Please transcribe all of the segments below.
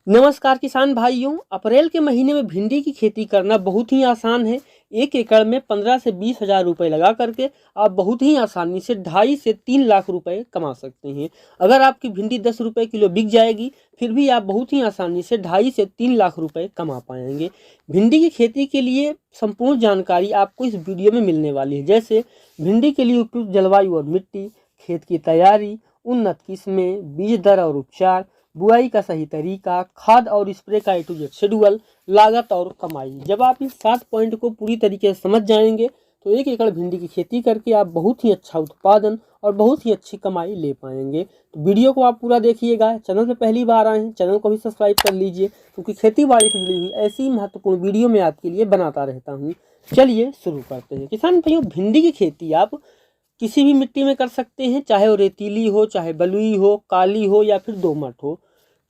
नमस्कार किसान भाइयों। अप्रैल के महीने में भिंडी की खेती करना बहुत ही आसान है। 1 एकड़ में 15 से 20 हज़ार रुपये लगा करके आप बहुत ही आसानी से 2.5 से 3 लाख रुपए कमा सकते हैं। अगर आपकी भिंडी 10 रुपये किलो बिक जाएगी फिर भी आप बहुत ही आसानी से 2.5 से 3 लाख रुपए कमा पाएंगे। भिंडी की खेती के लिए संपूर्ण जानकारी आपको इस वीडियो में मिलने वाली है, जैसे भिंडी के लिए उपयुक्त जलवायु और मिट्टी, खेत की तैयारी, उन्नत किस्में, बीज दर और उपचार, बुआई का सही तरीका, खाद और स्प्रे का A to Z शेड्यूल, लागत और कमाई। जब आप इस 7 पॉइंट को पूरी तरीके से समझ जाएंगे तो 1 एकड़ भिंडी की खेती करके आप बहुत ही अच्छा उत्पादन और बहुत ही अच्छी कमाई ले पाएंगे। तो वीडियो को आप पूरा देखिएगा। चैनल पे पहली बार आए हैं, चैनल को भी सब्सक्राइब कर लीजिए, क्योंकि खेती बाड़ी से जुड़ी हुई ऐसी महत्वपूर्ण वीडियो मैं आपके लिए बनाता रहता हूँ। चलिए शुरू करते हैं। किसान भाइयों, भिंडी की खेती आप किसी भी मिट्टी में कर सकते हैं, चाहे वो रेतीली हो, चाहे बलुई हो, काली हो या फिर दोमट हो,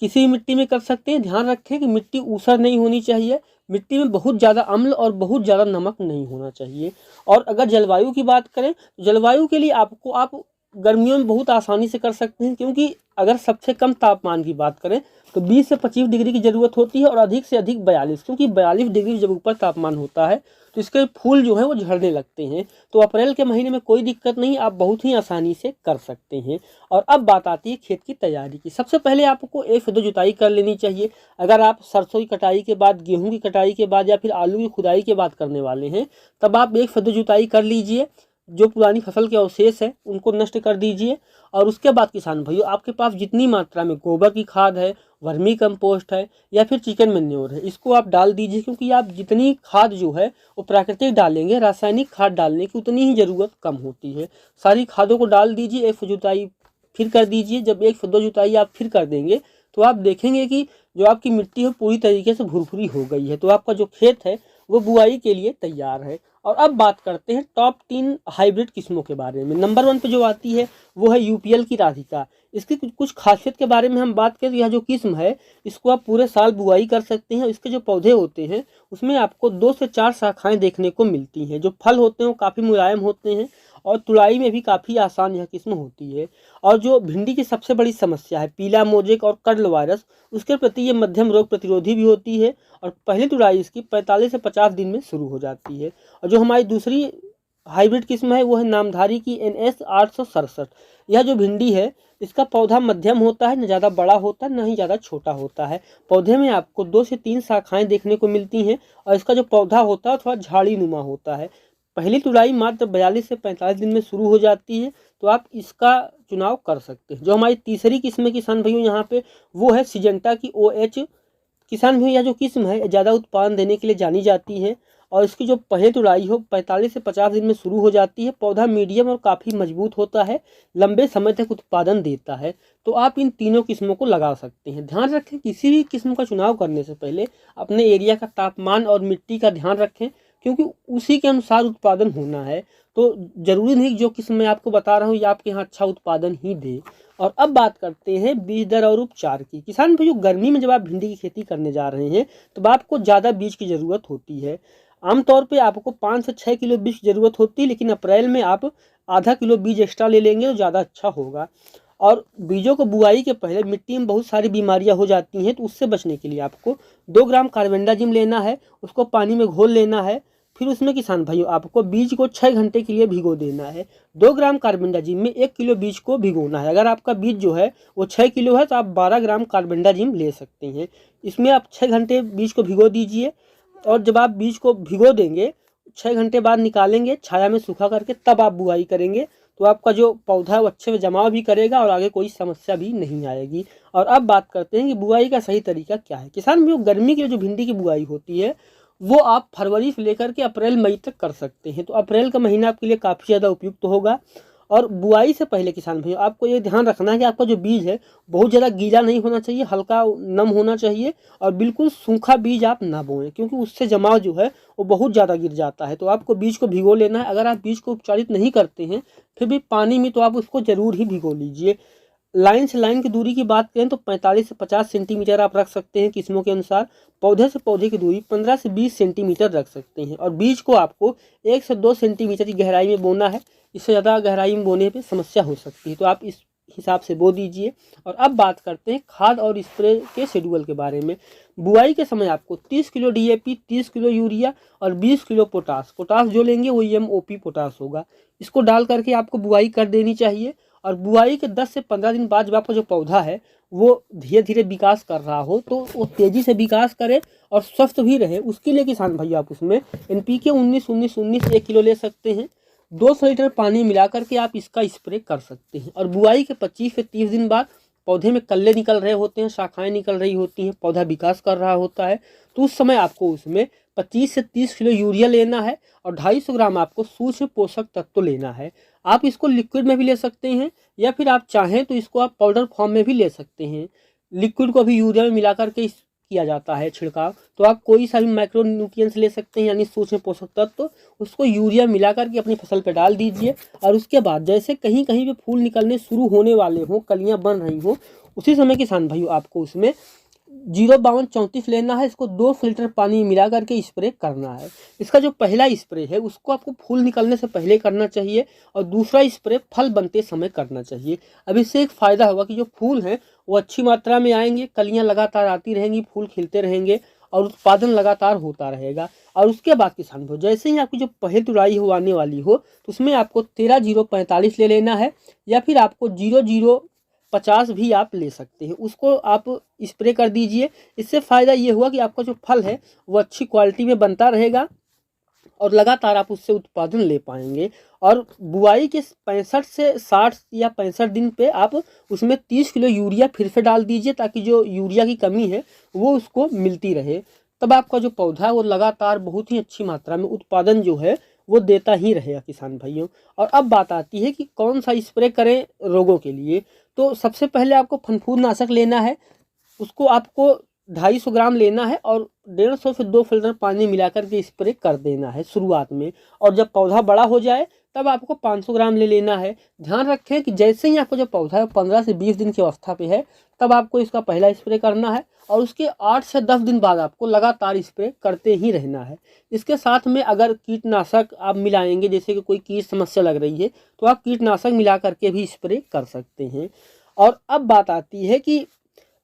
किसी भी मिट्टी में कर सकते हैं। ध्यान रखें कि मिट्टी ऊसर नहीं होनी चाहिए, मिट्टी में बहुत ज़्यादा अम्ल और बहुत ज़्यादा नमक नहीं होना चाहिए। और अगर जलवायु की बात करें तो जलवायु के लिए आप गर्मियों में बहुत आसानी से कर सकते हैं, क्योंकि अगर सबसे कम तापमान की बात करें तो 20 से 25 डिग्री की ज़रूरत होती है और अधिक से अधिक 42, क्योंकि 42 डिग्री जब ऊपर तापमान होता है तो इसके फूल जो हैं वो झड़ने लगते हैं। तो अप्रैल के महीने में कोई दिक्कत नहीं, आप बहुत ही आसानी से कर सकते हैं। और अब बात आती है खेत की तैयारी की। सबसे पहले आपको 1 से 2 जुताई कर लेनी चाहिए। अगर आप सरसों की कटाई के बाद, गेहूं की कटाई के बाद या फिर आलू की खुदाई के बाद करने वाले हैं, तब आप 1 से 2 जुताई कर लीजिए। जो पुरानी फसल के अवशेष है उनको नष्ट कर दीजिए। और उसके बाद किसान भाइयों, आपके पास जितनी मात्रा में गोबर की खाद है, वर्मी कंपोस्ट है या फिर चिकन मैन्योर है, इसको आप डाल दीजिए। क्योंकि आप जितनी खाद जो है वो प्राकृतिक डालेंगे, रासायनिक खाद डालने की उतनी ही ज़रूरत कम होती है। सारी खादों को डाल दीजिए। 1 जुताई फिर कर दीजिए। जब 1 से 2 जुताई आप फिर कर देंगे तो आप देखेंगे कि जो आपकी मिट्टी है पूरी तरीके से भुरभुरी हो गई है। तो आपका जो खेत है वो बुआई के लिए तैयार है। और अब बात करते हैं टॉप 3 हाइब्रिड किस्मों के बारे में। नंबर 1 पे जो आती है वो है UPL की राधिका। इसकी कुछ खासियत के बारे में हम बात करें तो यह जो किस्म है इसको आप पूरे साल बुआई कर सकते हैं। इसके जो पौधे होते हैं उसमें आपको 2 से 4 शाखाएं देखने को मिलती हैं। जो फल होते हैं वो काफ़ी मुलायम होते हैं और तुड़ाई में भी काफ़ी आसान यह किस्म होती है। और जो भिंडी की सबसे बड़ी समस्या है पीला मोजेक और कर्ल वायरस, उसके प्रति ये मध्यम रोग प्रतिरोधी भी होती है। और पहली तुड़ाई इसकी 45 से 50 दिन में शुरू हो जाती है। और जो हमारी दूसरी हाइब्रिड किस्म है वो है नामधारी की NS 867। यह जो भिंडी है इसका पौधा मध्यम होता है, न ज़्यादा बड़ा होता है न ही ज़्यादा छोटा होता है। पौधे में आपको 2 से 3 शाखाएं देखने को मिलती हैं और इसका जो पौधा होता है थोड़ा झाड़ी नुमा होता है। पहली तुड़ाई मात्र 42 से 45 दिन में शुरू हो जाती है, तो आप इसका चुनाव कर सकते हैं। जो हमारी तीसरी किस्म है किसान भाइयों यहाँ पे वो है सिजेंटा की OH। किसान भाइयों यह जो किस्म है ज़्यादा उत्पादन देने के लिए जानी जाती है और इसकी जो पहली तुड़ाई हो 45 से 50 दिन में शुरू हो जाती है। पौधा मीडियम और काफ़ी मजबूत होता है, लंबे समय तक उत्पादन देता है। तो आप इन तीनों किस्मों को लगा सकते हैं। ध्यान रखें किसी भी किस्म का चुनाव करने से पहले अपने एरिया का तापमान और मिट्टी का ध्यान रखें, क्योंकि उसी के अनुसार उत्पादन होना है। तो ज़रूरी नहीं जो किस्म मैं आपको बता रहा हूँ ये आपके यहाँ अच्छा उत्पादन ही दे। और अब बात करते हैं बीज दर और उपचार की। किसान भाइयों, गर्मी में जब आप भिंडी की खेती करने जा रहे हैं तो आपको ज़्यादा बीज की ज़रूरत होती है। आमतौर पे आपको 5 से 6 किलो बीज की ज़रूरत होती है, लेकिन अप्रैल में आप आधा किलो बीज एक्स्ट्रा ले लेंगे तो ज़्यादा अच्छा होगा। और बीजों को बुआई के पहले मिट्टी में बहुत सारी बीमारियां हो जाती हैं, तो उससे बचने के लिए आपको 2 ग्राम कार्बेंडाजिम लेना है, उसको पानी में घोल लेना है। फिर उसमें किसान भाइयों आपको बीज को 6 घंटे के लिए भिगो देना है। 2 ग्राम कार्बेंडाजिम में 1 किलो बीज को भिगोना है। अगर आपका बीज जो है वो 6 किलो है तो आप 12 ग्राम कार्बेंडाजिम ले सकते हैं। इसमें आप 6 घंटे बीज को भिगो दीजिए और जब आप बीज को भिगो देंगे 6 घंटे बाद निकालेंगे छाया में सूखा करके, तब आप बुआई करेंगे तो आपका जो पौधा है वो अच्छे से जमाव भी करेगा और आगे कोई समस्या भी नहीं आएगी। और अब बात करते हैं कि बुआई का सही तरीका क्या है। किसान भाइयों, गर्मी की जो भिंडी की बुआई होती है वो आप फरवरी से लेकर के अप्रैल मई तक कर सकते हैं। तो अप्रैल का महीना आपके लिए काफ़ी ज़्यादा उपयुक्त होगा। और बुआई से पहले किसान भाइयों आपको ये ध्यान रखना है कि आपका जो बीज है बहुत ज़्यादा गीला नहीं होना चाहिए, हल्का नम होना चाहिए। और बिल्कुल सूखा बीज आप ना बोएं, क्योंकि उससे जमाव जो है वो बहुत ज़्यादा गिर जाता है। तो आपको बीज को भिगो लेना है। अगर आप बीज को उपचारित नहीं करते हैं फिर भी पानी में, तो आप उसको ज़रूर ही भिगो लीजिए। लाइन से लाइन की दूरी की बात करें तो 45 से 50 सेंटीमीटर आप रख सकते हैं किस्मों के अनुसार। पौधे से पौधे की दूरी 15 से 20 सेंटीमीटर रख सकते हैं। और बीज को आपको 1 से 2 सेंटीमीटर की गहराई में बोना है। इससे ज़्यादा गहराई में बोने पे समस्या हो सकती है। तो आप इस हिसाब से बो दीजिए। और अब बात करते हैं खाद और स्प्रे के शेड्यूल के बारे में। बुआई के समय आपको 30 किलो DAP, 30 किलो यूरिया और 20 किलो पोटास जो लेंगे वो MOP पोटास होगा, इसको डाल करके आपको बुआई कर देनी चाहिए। और बुआई के 10 से 15 दिन बाद जब आपका जो पौधा है वो धीरे धीरे विकास कर रहा हो तो वो तेज़ी से विकास करे और स्वस्थ भी रहे, उसके लिए किसान भाई आप उसमें NPK 19-19-19 1 किलो ले सकते हैं। 200 लीटर पानी मिला करके आप इसका स्प्रे कर सकते हैं। और बुआई के 25 से 30 दिन बाद पौधे में कल्ले निकल रहे होते हैं, शाखाएं निकल रही होती हैं, पौधा विकास कर रहा होता है, तो उस समय आपको उसमें 25 से 30 किलो यूरिया लेना है और 250 ग्राम आपको सूक्ष्म पोषक तत्व लेना है। आप इसको लिक्विड में भी ले सकते हैं या फिर आप चाहें तो इसको आप पाउडर फॉर्म में भी ले सकते हैं। लिक्विड को भी यूरिया में मिला करके किया जाता है छिड़काव, तो आप कोई सा भी माइक्रो न्यूट्रिएंट्स ले सकते हैं यानी सूक्ष्म पोषक तत्व, उसको यूरिया मिला करके अपनी फसल पे डाल दीजिए। और उसके बाद जैसे कहीं कहीं पे फूल निकलने शुरू होने वाले हों, कलियां बन रही हों, उसी समय किसान भाइयों आपको उसमें 05234 लेना है, इसको 200 लीटर पानी मिला करके स्प्रे करना है। इसका जो पहला स्प्रे है उसको आपको फूल निकलने से पहले करना चाहिए और दूसरा स्प्रे फल बनते समय करना चाहिए। अब इससे एक फ़ायदा होगा कि जो फूल हैं वो अच्छी मात्रा में आएंगे, कलियां लगातार आती रहेंगी, फूल खिलते रहेंगे और उत्पादन लगातार होता रहेगा। और उसके बाद किसान भाई जैसे ही आपकी जो पहली तुड़ाई हो आने वाली हो तो उसमें आपको 13-0-45 ले लेना है या फिर आपको 00-50 भी आप ले सकते हैं, उसको आप स्प्रे कर दीजिए। इससे फ़ायदा ये हुआ कि आपका जो फल है वो अच्छी क्वालिटी में बनता रहेगा और लगातार आप उससे उत्पादन ले पाएंगे। और बुआई के 65 से 60 या 65 दिन पे आप उसमें 30 किलो यूरिया फिर से डाल दीजिए ताकि जो यूरिया की कमी है वो उसको मिलती रहे। तब आपका जो पौधा है वो लगातार बहुत ही अच्छी मात्रा में उत्पादन जो है वो देता ही रहेगा किसान भाइयों। और अब बात आती है कि कौन सा स्प्रे करें रोगों के लिए। तो सबसे पहले आपको फनफूद नाशक लेना है, उसको आपको 250 ग्राम लेना है और 150 से 2 लीटर पानी मिलाकर के स्प्रे कर देना है शुरुआत में। और जब पौधा बड़ा हो जाए तब आपको 500 ग्राम ले लेना है। ध्यान रखें कि जैसे ही आपका जो पौधा है 15 से 20 दिन की अवस्था पे है तब आपको इसका पहला स्प्रे करना है और उसके 8 से 10 दिन बाद आपको लगातार स्प्रे करते ही रहना है। इसके साथ में अगर कीटनाशक आप मिलाएंगे, जैसे कि कोई कीट समस्या लग रही है तो आप कीटनाशक मिला करके भी स्प्रे कर सकते हैं। और अब बात आती है कि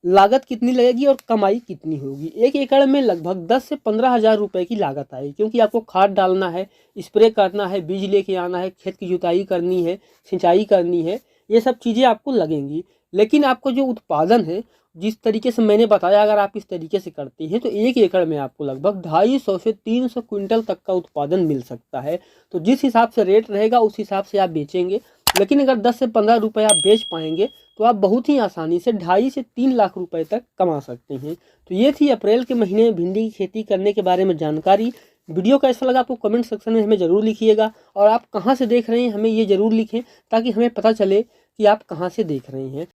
लागत कितनी लगेगी और कमाई कितनी होगी। 1 एकड़ में लगभग 10 से 15 हज़ार रुपये की लागत आएगी, क्योंकि आपको खाद डालना है, स्प्रे करना है, बीज लेके आना है, खेत की जुताई करनी है, सिंचाई करनी है, ये सब चीज़ें आपको लगेंगी। लेकिन आपको जो उत्पादन है जिस तरीके से मैंने बताया, अगर आप इस तरीके से करते हैं तो 1 एकड़ में आपको लगभग 250 से 300 क्विंटल तक का उत्पादन मिल सकता है। तो जिस हिसाब से रेट रहेगा उस हिसाब से आप बेचेंगे। लेकिन अगर 10 से 15 रुपये आप बेच पाएंगे तो आप बहुत ही आसानी से 2.5 से 3 लाख रुपए तक कमा सकते हैं। तो ये थी अप्रैल के महीने में भिंडी की खेती करने के बारे में जानकारी। वीडियो कैसा लगा आपको कमेंट सेक्शन में हमें ज़रूर लिखिएगा और आप कहाँ से देख रहे हैं हमें ये ज़रूर लिखें ताकि हमें पता चले कि आप कहाँ से देख रहे हैं।